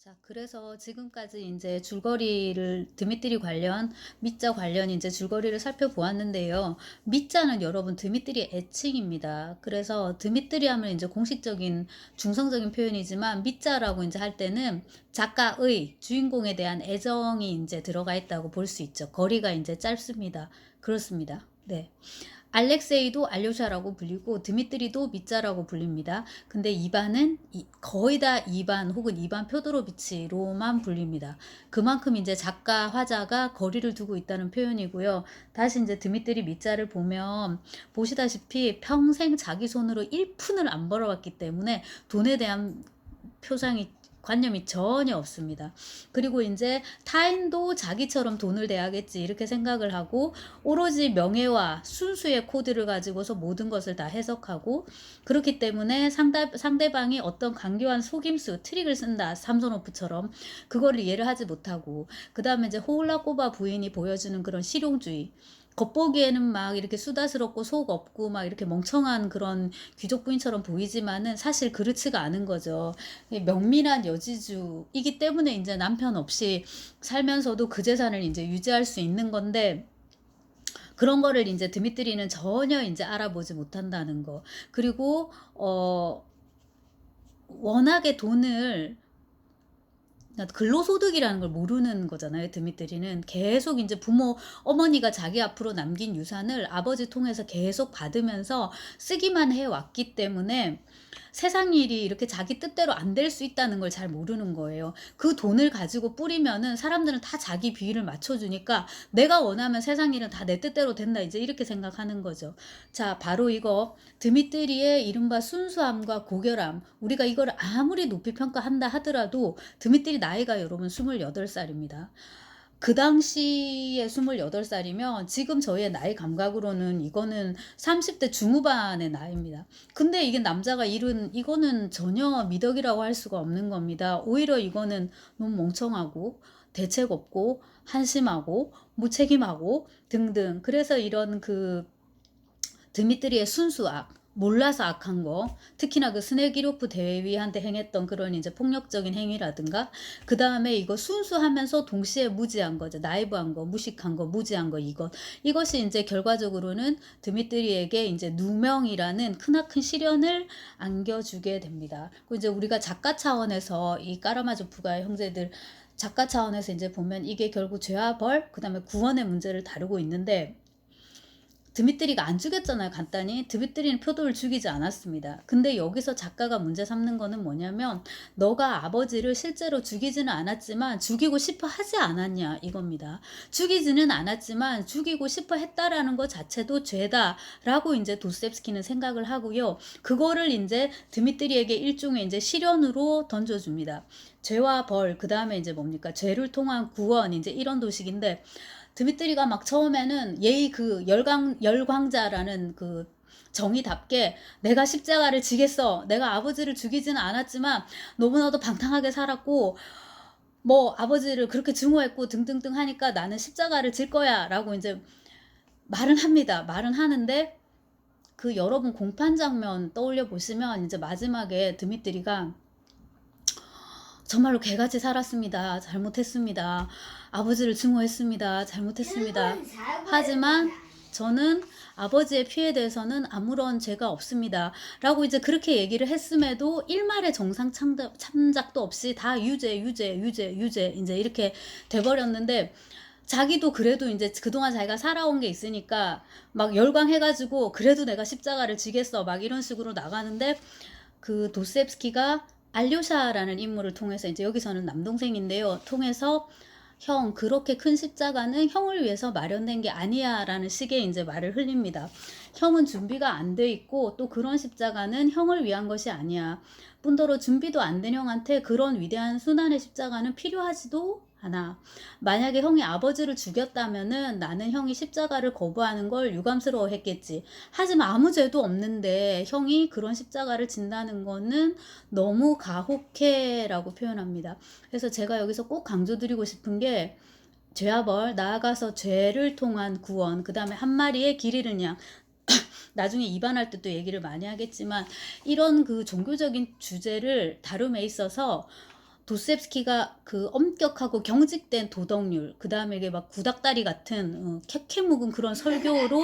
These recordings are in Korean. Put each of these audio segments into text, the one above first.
자, 그래서 지금까지 이제 줄거리를 드미트리 관련, 미자 관련 이제 줄거리를 살펴보았는데요. 미자는 여러분 드미트리 애칭입니다. 그래서 드미트리 하면 이제 공식적인 중성적인 표현이지만 미자라고 이제 할 때는 작가의 주인공에 대한 애정이 이제 들어가 있다고 볼 수 있죠. 거리가 이제 짧습니다. 그렇습니다. 네. 알렉세이도 알료샤라고 불리고 드미트리도 미자라고 불립니다. 근데 이반은 거의 다 이반 혹은 이반 표도로비치로만 불립니다. 그만큼 이제 작가, 화자가 거리를 두고 있다는 표현이고요. 다시 이제 드미트리 미자를 보면 보시다시피 평생 자기 손으로 1푼을 안 벌어왔기 때문에 돈에 대한 표상이 관념이 전혀 없습니다. 그리고 이제 타인도 자기처럼 돈을 대하겠지 이렇게 생각을 하고 오로지 명예와 순수의 코드를 가지고서 모든 것을 다 해석하고 그렇기 때문에 상대방이 어떤 강교한 속임수, 트릭을 쓴다. 삼손오프처럼 그거를 이해를 하지 못하고 그 다음에 이제 호울라꼬바 부인이 보여주는 그런 실용주의 겉보기에는 막 이렇게 수다스럽고 속 없고 막 이렇게 멍청한 그런 귀족 부인처럼 보이지만은 사실 그렇지가 않은 거죠. 명민한 여지주이기 때문에 이제 남편 없이 살면서도 그 재산을 이제 유지할 수 있는 건데 그런 거를 이제 드미트리는 전혀 이제 알아보지 못한다는 거. 그리고 워낙에 돈을 근로소득이라는 걸 모르는 거잖아요. 드미트리는 계속 이제 부모 어머니가 자기 앞으로 남긴 유산을 아버지 통해서 계속 받으면서 쓰기만 해 왔기 때문에 세상 일이 이렇게 자기 뜻대로 안 될 수 있다는 걸 잘 모르는 거예요. 그 돈을 가지고 뿌리면은 사람들은 다 자기 비위를 맞춰주니까 내가 원하면 세상 일은 다 내 뜻대로 된다. 이제 이렇게 생각하는 거죠. 자, 바로 이거 드미트리의 이른바 순수함과 고결함. 우리가 이걸 아무리 높이 평가한다 하더라도 드미트리 나이가 여러분 28살입니다. 그 당시에 28살이면 지금 저의 나이 감각으로는 이거는 30대 중후반의 나이입니다. 근데 이게 남자가 이룬 이거는 전혀 미덕이라고 할 수가 없는 겁니다. 오히려 이거는 너무 멍청하고 대책 없고 한심하고 무책임하고 등등. 그래서 이런 그 드미트리의 순수악, 몰라서 악한 거, 특히나 그 스네기로프 대위한테 행했던 그런 이제 폭력적인 행위라든가, 그 다음에 이거 순수하면서 동시에 무지한 거죠. 나이브한 거, 무식한 거, 무지한 거, 이것이 이제 결과적으로는 드미트리에게 이제 누명이라는 크나큰 시련을 안겨주게 됩니다. 그리고 이제 우리가 작가 차원에서 이 까라마조프가 형제들 작가 차원에서 이제 보면 이게 결국 죄와 벌, 그 다음에 구원의 문제를 다루고 있는데, 드미트리가 안 죽였잖아요. 간단히 드미트리는 표도를 죽이지 않았습니다. 근데 여기서 작가가 문제 삼는 거는 뭐냐면 너가 아버지를 실제로 죽이지는 않았지만 죽이고 싶어 하지 않았냐 이겁니다. 죽이지는 않았지만 죽이고 싶어 했다라는 것 자체도 죄다라고 이제 도스텝스키는 생각을 하고요. 그거를 이제 드미트리에게 일종의 이제 시련으로 던져줍니다. 죄와 벌, 그 다음에 이제 뭡니까? 죄를 통한 구원, 이제 이런 도식인데 드미트리가 막 처음에는 예의 그 열광자라는 그 정의답게 내가 십자가를 지겠어. 내가 아버지를 죽이지는 않았지만 너무나도 방탕하게 살았고 뭐 아버지를 그렇게 증오했고 등등등 하니까 나는 십자가를 질 거야 라고 이제 말은 합니다. 말은 하는데 그 여러분 공판 장면 떠올려 보시면 이제 마지막에 드미트리가 정말로 개같이 살았습니다. 잘못했습니다. 아버지를 증오했습니다. 잘못했습니다. 하지만 저는 아버지의 피해에 대해서는 아무런 죄가 없습니다. 라고 이제 그렇게 얘기를 했음에도 일말의 정상 참작도 없이 다 유죄 이제 이렇게 돼버렸는데 자기도 그래도 이제 그동안 자기가 살아온 게 있으니까 막 열광해가지고 그래도 내가 십자가를 지겠어 막 이런 식으로 나가는데 그 도스옙스키가 알료샤라는 인물을 통해서 이제 여기서는 남동생인데요. 통해서 형 그렇게 큰 십자가는 형을 위해서 마련된 게 아니야 라는 식의 이제 말을 흘립니다. 형은 준비가 안 돼 있고 또 그런 십자가는 형을 위한 것이 아니야. 뿐더러 준비도 안 된 형한테 그런 위대한 순환의 십자가는 필요하지도 않아. 만약에 형이 아버지를 죽였다면은 나는 형이 십자가를 거부하는 걸 유감스러워 했겠지. 하지만 아무 죄도 없는데 형이 그런 십자가를 진다는 거는 너무 가혹해 라고 표현합니다. 그래서 제가 여기서 꼭 강조드리고 싶은 게 죄와 벌, 나아가서 죄를 통한 구원, 그 다음에 한 마리의 길 잃은 양, 나중에 입안할 때 또 얘기를 많이 하겠지만 이런 그 종교적인 주제를 다룸에 있어서 도스옙스키가 그 엄격하고 경직된 도덕률, 그다음에 이게 막 구닥다리 같은 캐캐 묵은 그런 설교로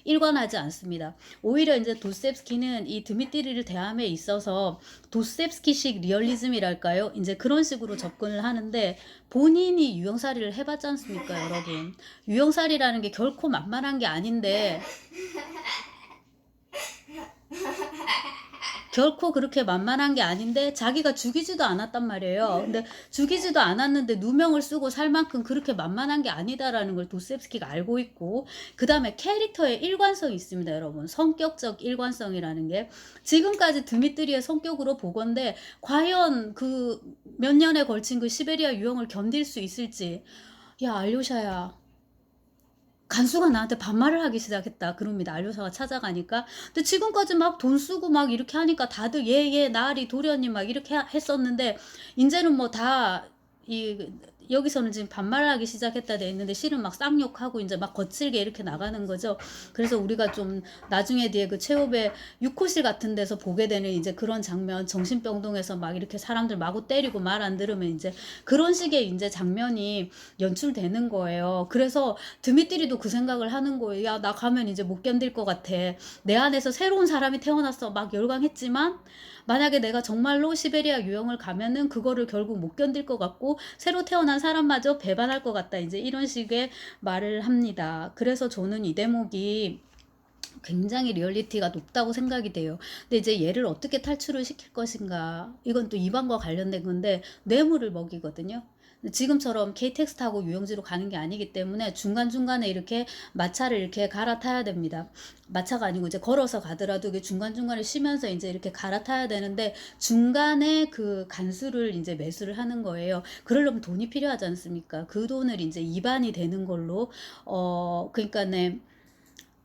일관하지 않습니다. 오히려 이제 도스옙스키는 이 드미트리를 대함에 있어서 도스옙스키식 리얼리즘이랄까요? 이제 그런 식으로 접근을 하는데, 본인이 유형살이를 해봤지 않습니까, 여러분? 유형살이라는 게 결코 만만한 게 아닌데, 결코 그렇게 만만한 게 아닌데 자기가 죽이지도 않았단 말이에요. 근데 죽이지도 않았는데 누명을 쓰고 살 만큼 그렇게 만만한 게 아니다라는 걸 도스옙스키가 알고 있고, 그다음에 캐릭터의 일관성이 있습니다, 여러분. 성격적 일관성이라는 게 지금까지 드미트리의 성격으로 보건대 과연 그 몇 년에 걸친 그 시베리아 유형을 견딜 수 있을지. 야, 알료샤야, 간수가 나한테 반말을 하기 시작했다, 그럽니다. 알료사가 찾아가니까. 근데 지금까지 막 돈 쓰고 막 이렇게 하니까 다들 얘 나으리 도련님 막 이렇게 했었는데, 이제는 뭐 다 이 여기서는 지금 반말을 하기 시작했다 돼 있는데, 실은 막 쌍욕하고 이제 막 거칠게 이렇게 나가는 거죠. 그래서 우리가 좀 나중에 뒤에 그 최후배 6호실 같은 데서 보게 되는 이제 그런 장면, 정신병동에서 막 이렇게 사람들 마구 때리고 말 안 들으면 이제 그런 식의 이제 장면이 연출되는 거예요. 그래서 드미트리도 그 생각을 하는 거예요. 야, 나 가면 이제 못 견딜 것 같아. 내 안에서 새로운 사람이 태어났어. 막 열광했지만 만약에 내가 정말로 시베리아 유형을 가면은 그거를 결국 못 견딜 것 같고, 새로 태어난 사람마저 배반할 것 같다. 이제 이런 식의 말을 합니다. 그래서 저는 이 대목이 굉장히 리얼리티가 높다고 생각이 돼요. 근데 이제 얘를 어떻게 탈출을 시킬 것인가, 이건 또 이방과 관련된 건데, 뇌물을 먹이거든요. 지금처럼 KTX 타고 유영지로 가는 게 아니기 때문에 중간중간에 이렇게 마차를 이렇게 갈아타야 됩니다. 마차가 아니고 이제 걸어서 가더라도 이게 중간중간에 쉬면서 이제 이렇게 갈아타야 되는데, 중간에 그 간수를 이제 매수를 하는 거예요. 그러려면 돈이 필요하지 않습니까? 그 돈을 이제 이반이 되는 걸로, 그러니까 네,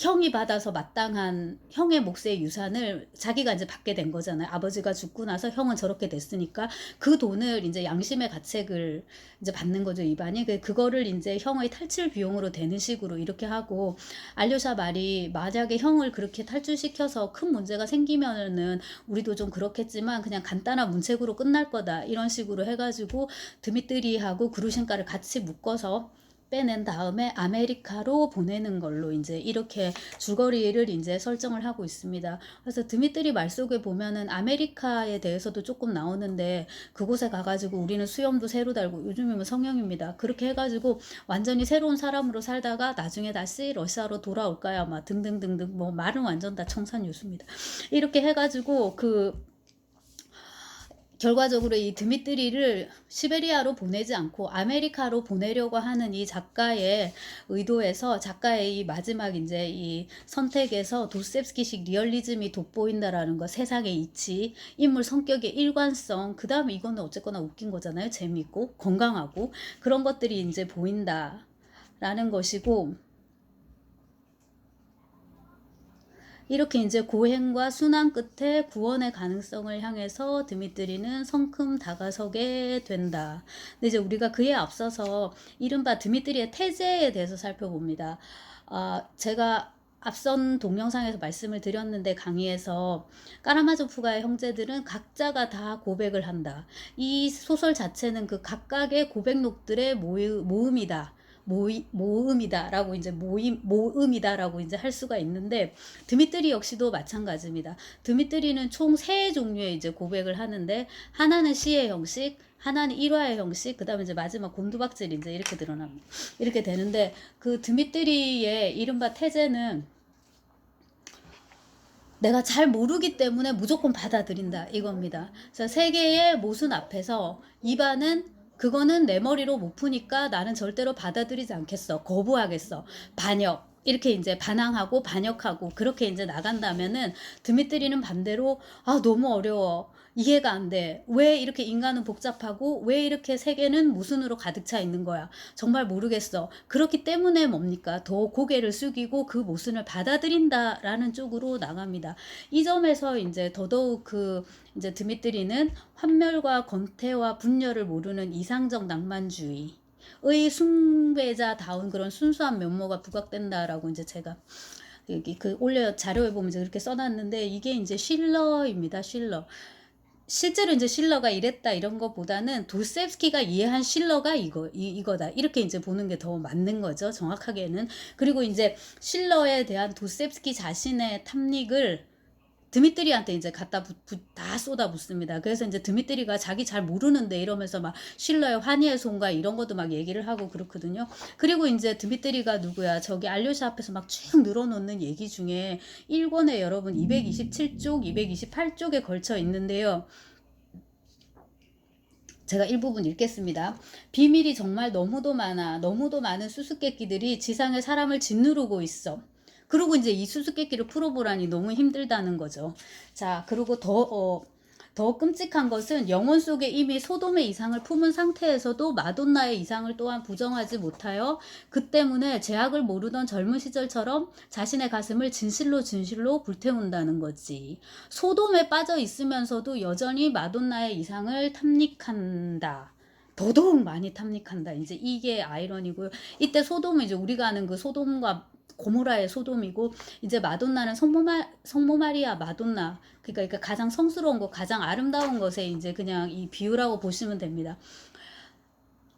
형이 받아서 마땅한 형의 몫의 유산을 자기가 이제 받게 된 거잖아요. 아버지가 죽고 나서 형은 저렇게 됐으니까 그 돈을 이제 양심의 가책을 이제 받는 거죠, 이반이. 그거를 이제 형의 탈출 비용으로 되는 식으로 이렇게 하고, 알료샤 말이 만약에 형을 그렇게 탈출시켜서 큰 문제가 생기면은 우리도 좀 그렇겠지만 그냥 간단한 문책으로 끝날 거다, 이런 식으로 해가지고 드미트리하고 그루신카를 같이 묶어서 빼낸 다음에 아메리카로 보내는 걸로 이제 이렇게 줄거리를 이제 설정을 하고 있습니다. 그래서 드미트리 말 속에 보면은 아메리카에 대해서도 조금 나오는데, 그곳에 가가지고 우리는 수염도 새로 달고, 요즘이면 성형입니다. 그렇게 해가지고 완전히 새로운 사람으로 살다가 나중에 다시 러시아로 돌아올까요? 막 등등등등, 뭐 말은 완전 다 청산유수입니다. 이렇게 해가지고 결과적으로 이 드미트리를 시베리아로 보내지 않고 아메리카로 보내려고 하는 이 작가의 의도에서, 작가의 이 마지막 이제 이 선택에서 도스옙스키식 리얼리즘이 돋보인다라는 거, 세상의 이치, 인물 성격의 일관성, 그 다음에 이거는 어쨌거나 웃긴 거잖아요. 재밌고 건강하고 그런 것들이 이제 보인다라는 것이고, 이렇게 이제 고행과 순환 끝에 구원의 가능성을 향해서 드미트리는 성큼 다가서게 된다. 근데 이제 우리가 그에 앞서서 이른바 드미트리의 태제에 대해서 살펴봅니다. 제가 앞선 동영상에서 말씀을 드렸는데, 강의에서 까라마조프가의 형제들은 각자가 다 고백을 한다. 이 소설 자체는 그 각각의 고백록들의 모음이다. 모음이다라고 이제 모음이다라고 이제 할 수가 있는데, 드미트리 역시도 마찬가지입니다. 드미트리는 총 3종류의 이제 고백을 하는데, 하나는 시의 형식, 하나는 일화의 형식, 그다음에 이제 마지막 곤두박질 이제 이렇게 드러납니다. 이렇게 되는데, 그 드미트리의 이른바 태제는 내가 잘 모르기 때문에 무조건 받아들인다, 이겁니다. 그래서 세계의 모순 앞에서 이반은 그거는 내 머리로 못 푸니까 나는 절대로 받아들이지 않겠어, 거부하겠어, 반역, 이렇게 이제 반항하고 반역하고 그렇게 이제 나간다면은, 드미트리는 반대로 너무 어려워, 이해가 안 돼, 왜 이렇게 인간은 복잡하고 왜 이렇게 세계는 모순으로 가득 차 있는 거야, 정말 모르겠어. 그렇기 때문에 뭡니까, 더 고개를 숙이고 그 모순을 받아들인다라는 쪽으로 나갑니다. 이 점에서 이제 더더욱 이제 드미트리는 환멸과 권태와 분열을 모르는 이상적 낭만주의 의 숭배자다운 그런 순수한 면모가 부각된다라고 이제 제가 여기 올려 자료에 보면 이제 그렇게 써놨는데, 이게 이제 실러입니다. 실러. 실제로 이제 실러가 이랬다 이런 것보다는 도스토옙스키가 이해한 실러가 이거다. 이렇게 이제 보는 게 더 맞는 거죠. 정확하게는. 그리고 이제 실러에 대한 도스토옙스키 자신의 탐닉을 드미트리한테 이제 다 쏟아붓습니다. 그래서 이제 드미트리가 자기 잘 모르는데 이러면서 막 실러의 환희의 손과 이런 것도 막 얘기를 하고 그렇거든요. 그리고 이제 드미트리가 누구야? 저기 알료샤 앞에서 막 쭉 늘어놓는 얘기 중에 1권에 여러분 227쪽, 228쪽에 걸쳐 있는데요. 제가 일부분 읽겠습니다. 비밀이 정말 너무도 많은 수수께끼들이 지상의 사람을 짓누르고 있어. 그리고 이제 이 수수께끼를 풀어보라니 너무 힘들다는 거죠. 자, 그리고 더 끔찍한 것은 영혼 속에 이미 소돔의 이상을 품은 상태에서도 마돈나의 이상을 또한 부정하지 못하여 그 때문에 죄악을 모르던 젊은 시절처럼 자신의 가슴을 진실로 불태운다는 거지. 소돔에 빠져 있으면서도 여전히 마돈나의 이상을 탐닉한다. 더더욱 많이 탐닉한다. 이제 이게 아이러니고요. 이때 소돔은 이제 우리가 아는 그 소돔과 고모라의 소돔이고, 이제 마돈나는 성모 마리아 마돈나, 그러니까 가장 성스러운 것, 가장 아름다운 것에 이제 그냥 이 비유라고 보시면 됩니다.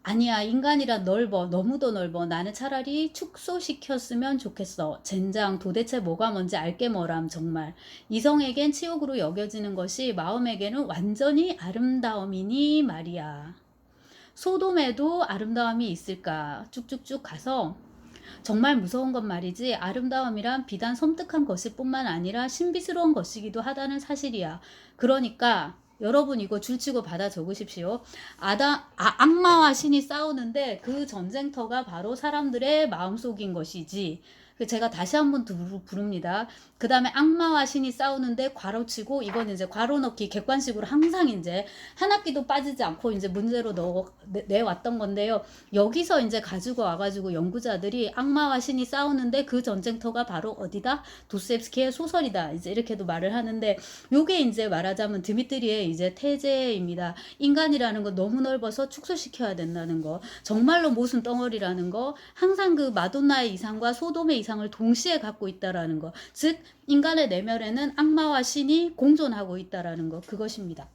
아니야, 인간이란 넓어, 너무도 넓어. 나는 차라리 축소시켰으면 좋겠어. 젠장, 도대체 뭐가 뭔지 알게 뭐람. 정말 이성에겐 치욕으로 여겨지는 것이 마음에게는 완전히 아름다움이니 말이야. 소돔에도 아름다움이 있을까? 쭉쭉쭉 가서 정말 무서운 건 말이지, 아름다움이란 비단 섬뜩한 것일 뿐만 아니라 신비스러운 것이기도 하다는 사실이야. 그러니까 여러분 이거 줄치고 받아 적으십시오. 악마와 신이 싸우는데 그 전쟁터가 바로 사람들의 마음속인 것이지. 제가 다시 한번 부릅니다. 그 다음에 악마와 신이 싸우는데 괄호치고, 이건 이제 괄호 넣기 객관식으로 항상 이제 한 학기도 빠지지 않고 이제 문제로 내왔던 건데요. 여기서 이제 가지고 와가지고 연구자들이 악마와 신이 싸우는데 그 전쟁터가 바로 어디다? 도스토옙스키의 소설이다. 이제 이렇게도 말을 하는데, 요게 이제 말하자면 드미트리의 이제 태제입니다. 인간이라는 거 너무 넓어서 축소시켜야 된다는 거. 정말로 모순 덩어리라는 거. 항상 그 마돈나의 이상과 소돔의 이상을 동시에 갖고 있다라는 거. 즉 인간의 내면에는 악마와 신이 공존하고 있다라는 거. 그것입니다.